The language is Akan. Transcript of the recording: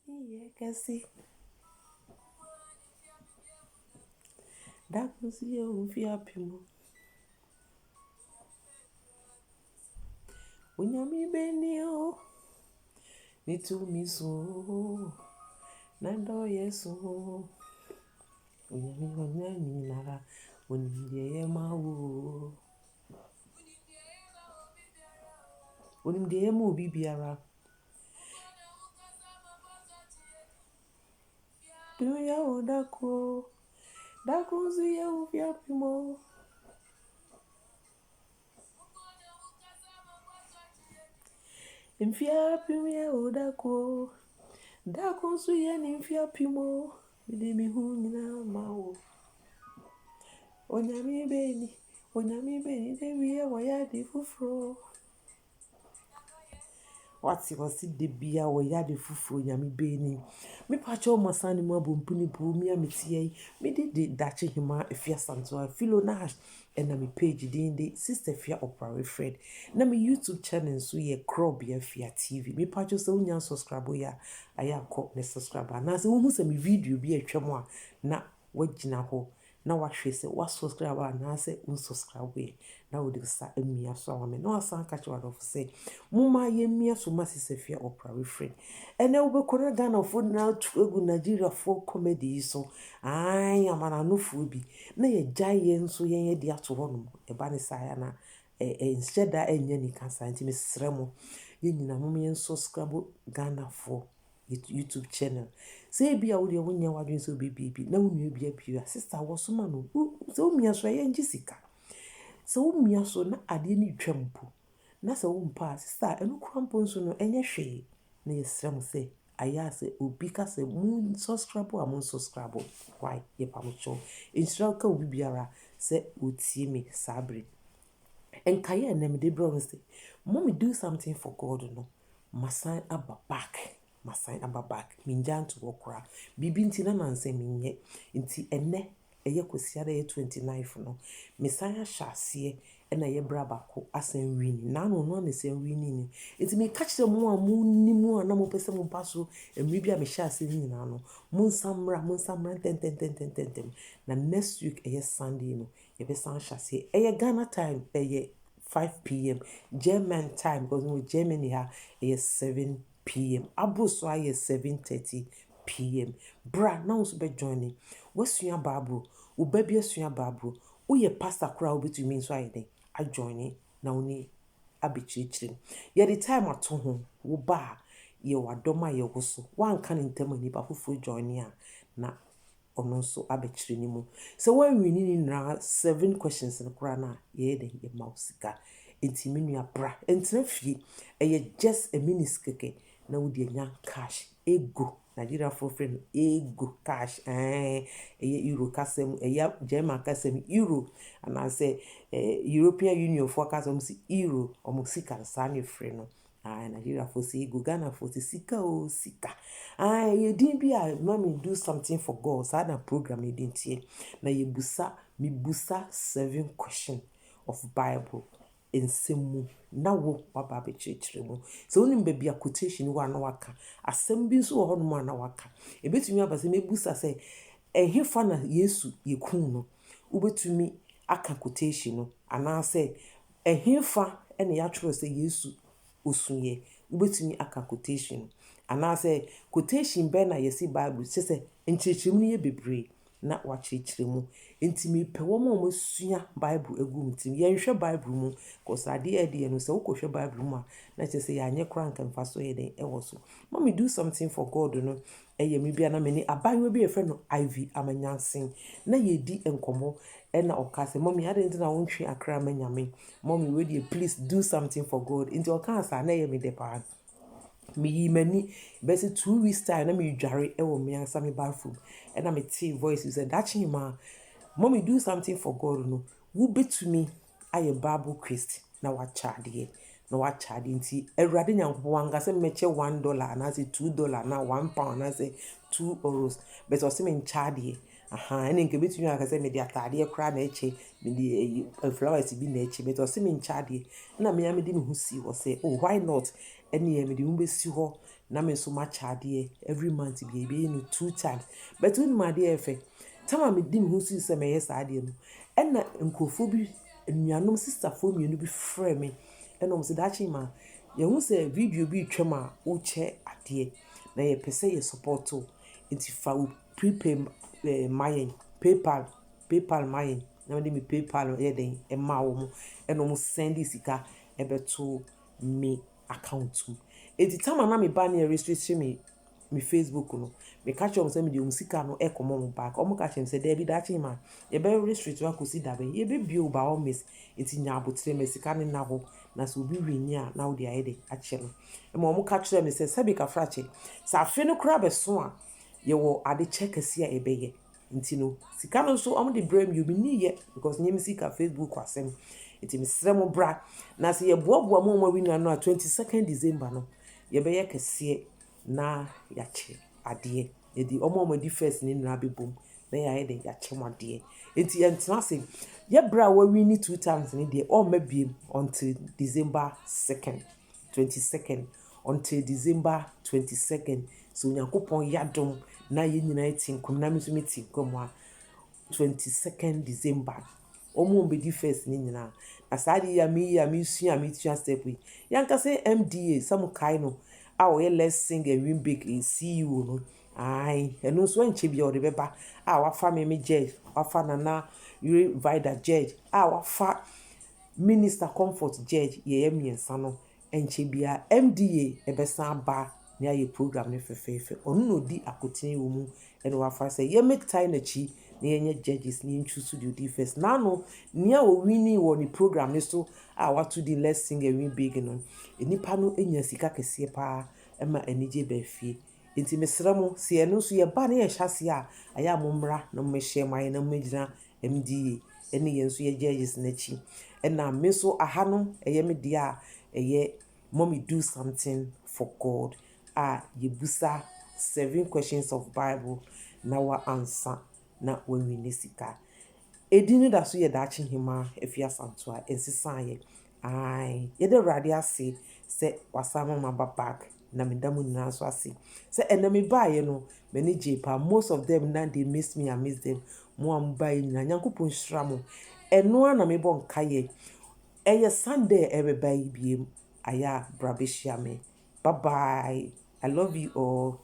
Iye kasi dakusiye ufia pimo unyami benio nitumiso nando yeso unyami wanyami nara unimdiye mawo unimdiye mu bibiara duya odako dakusiye ufia pimo Mfia pimye odako dakusiye ni mfia pimo midimi hunina mawo onyami beni dewiye wayadi fufro wasi debia wayadi fufro nyami beni me pacho masani mu abompuni bu mi ametiye me de dache hima efia santo filo na na me page de sister fia opera Fred na me YouTube channel so ye crop ya fia TV me pacho se unya subscribe ya aya ko ne subscriber na se wo hu se me video bi atwam a na wagina ho na wahwe se wa subscribe na se unsubscribe na wo de sa emia so awame na asan ka che wadofo se muma ye mia so masise fia opera Fred ene wo be kora Ghana fo na egu Nigeria fo comedy so ai amana no fo bi na ye jaye nso ye de ato hono e ba ne sa ya na instead enye ni kansa nti mesrɛ mo ye nyina mum ye subscribe Ghana fo YouTube channel say bia wo de wonya wadwen so bibi na wo nua bia bia sister wo so ma no so mia so ye njisika so wo mia so na ade ni twampo na so wo mpa sister enu krampo nso no enye hwe na yesrɛ mo say aya se obi ka se mun subscribe a mun subscribe why ye pa mo cho insira ka obi biara se otie me sabre enkaye na me de bro say mommy do something for God no masan aba back minjan to okra bibi nti na nanse minye nti enne eye kwesiada ye 29 no mesanya hyase na ye braba ko asan wini na no na se wini ni nti me catch them mo nimu na mo pese mo paso emri bia me hyase ni na no mo samra ten na next week eye Sunday no ye be san hyase eye Ghana time eye 5 p.m. German time because we Germany ha is 7 p.m. Abuso aye 7:30 p.m. Bra na us be joining. Wasua Bible, u baby asua Bible. U ye pastor kra obetumi nso aye den. A joining na oni abichichiri. Ye the time ato ho wo ba ye wadoma ye wo so. Wan kan ntem ni ba fufu joining a na ono nso abechiri ni mu so when we need na 7 questions in kura na ye den ye mausika enti menua bra enti fie eye just a minute keke na wo de nya cash ego Nigeria for friend ego cash eye euro kasem eye German kasem euro and I say European Union for kasem si euro omusika sa ne free no Nigeria for say go Ghana for sika o sika you didn't be a mommy do something for God so na program you didn't hear na you busa 7 questions of Bible in semu na wo baba be chechire mu so onim ba bia quotation wa na waka asem bi so ho no na waka ebetumi abase mebusa say ehefa na Yesu yekun no ubetumi aka quotation no ana say ehefa ene ya twere say Yesu osunye ubetumi aka quotation ana say quotation be na yesi Bible say nchechim ne ye bebre na wachechire mu ntimi pewo mo sua Bible egum tim ye nhwe Bible mu cause ade no say ukohwe Bible mu na che say ya anye kra nkan faso ye den ewo so mommy do something for God no eye me bia na meni abayo bi efe no IV amanyansen na ye di enkomo na okase mommy ade nti na wontwe akra manyame mommy we dey please do something for God into okasa na ye me de pa me yimani besi 2 weeks time na me dware ewo me ansa me bathroom na me tea voice said that him mommy do something for God no wo betumi aye Bible Christ na wa charge nti Awurade Nyankopɔn wanga se meche $1 na say $2 na £1 na say €2 but o se me charge ene nke betumi aka se me de atade kra na eche me de flowers bi na eche but o se me charge na me am de me hu si o say oh why not ɛne yɛ mede wo bɛsi hɔ na me nso makyɛ adeɛ every month bi ɛbɛyɛ no 2 times but wonim adeɛ ɛfɛ tama medi me ho sii sɛ mɛyɛ saa adeɛ no ɛna nkurɔfoɔ bi anuanom sisterfoɔ mmienu bi frɛ me ɛna ɔmo sɛ daakye ma yɛhu sɛ video bi twam a wokyɛ adeɛ na yɛpɛ sɛ yɛ support o nti fa wo prepay ma yɛn paypal ma yɛn na mede me paypal yɛ den ɛma wɔ mo ɛna ɔmo send sika ɛbɛto me account mu enti tama na me ba ne restrict me Facebook no me ka kyerɛ ɔmo sɛ mede ɔmo sika no ɛkɔmɔ mo back ɔmo ka kyerɛ me sɛ daabi daakye ma yɛbɛ restrict akɔsi dabɛn yɛbɛbio ba all miss enti nya abotire me sika ne na hɔ na sɛ obi wini a na wode ayɛ de akyɛ no ɛma ɔmo ka kyerɛ me sɛ sɛbi kafra kyɛ sɛ afe no koraa bɛso a yɛwɔ ade kyɛ kɛse a ɛbɛyɛ nti no sika no nso ɔmo de brɛ me obi ni yɛ because nyɛ me sika Facebook asɛm nti mesrɛ mo bra na sɛ yɛboaboa mo ɔmo wini no a 22nd December no yɛbɛyɛ kɛseɛ na yɛakyɛ adeɛ ɛdi ɔmo di first ne nyinaa bɛbom na yɛayɛ de yɛakyɛ mo adeɛ nti yɛntena ase yɛbrɛ a wɔwini 2 times ne deɛ ɔmma biem until December 2nd 22nd until December 22nd so Onyankopɔn yɛadom na yɛn nyinaa ti nkɔm na me nso meti nkɔm a 22nd December ɔmo bɛdi first ne nyinaa na saa de ya mesua metua step yi yankasa MDA sɛ mo kae no a ɔyɛ Let's Sing and Win Big CEO no ɛno nso ankyɛ bia ɔde bɛba a wafa me judge wafa Nana Yuri Vida judge a wafa Minister Comfort judge yɛyɛ mmiɛnsa no ankyɛ bia MDA ɛbɛsan aba na ayɛ program no fɛfɛɛfɛ ɔno na ɔdi akotene wɔ mu ɛna wafa sɛ yɛmɛtae n'akyi na yɛnyɛ judges na yɛntwi so de odi first nano nea ɔwini wɔ ne program ne so a wato di Let's Sing and Win Big no nipa no anya sika kɛseɛ paa ɛma anigye baa fie nti mesrɛ mo sɛ ɛno nso yɛba ne yɛhyɛ ase a ayɛ a mommra na mmɛhyɛ ma yɛ na mmɛgyina MDA ɛne yɛn nso yɛ judges n'akyi ɛna me nso aha no ɛyɛ me deɛ a ɛyɛ mommy do something for God a yɛbusa 7 questions of Bible na wa answer na wawini sika edi no da so yɛ daakye hema afi asanto a ensesa yɛ yɛde Awurade ase sɛ wasama maba back na medam nyinaa so ase sɛ ɛna me baeɛ no m'ani gye pa most of them na they miss me I miss them mo a mbaeɛ nyinaa Nyankopɔn hyira mo ɛno a na mebɔ nkaeɛ ɛyɛ Sunday ɛbɛba yi biem ayɛ a bra bɛhyia me bye bye I love you all.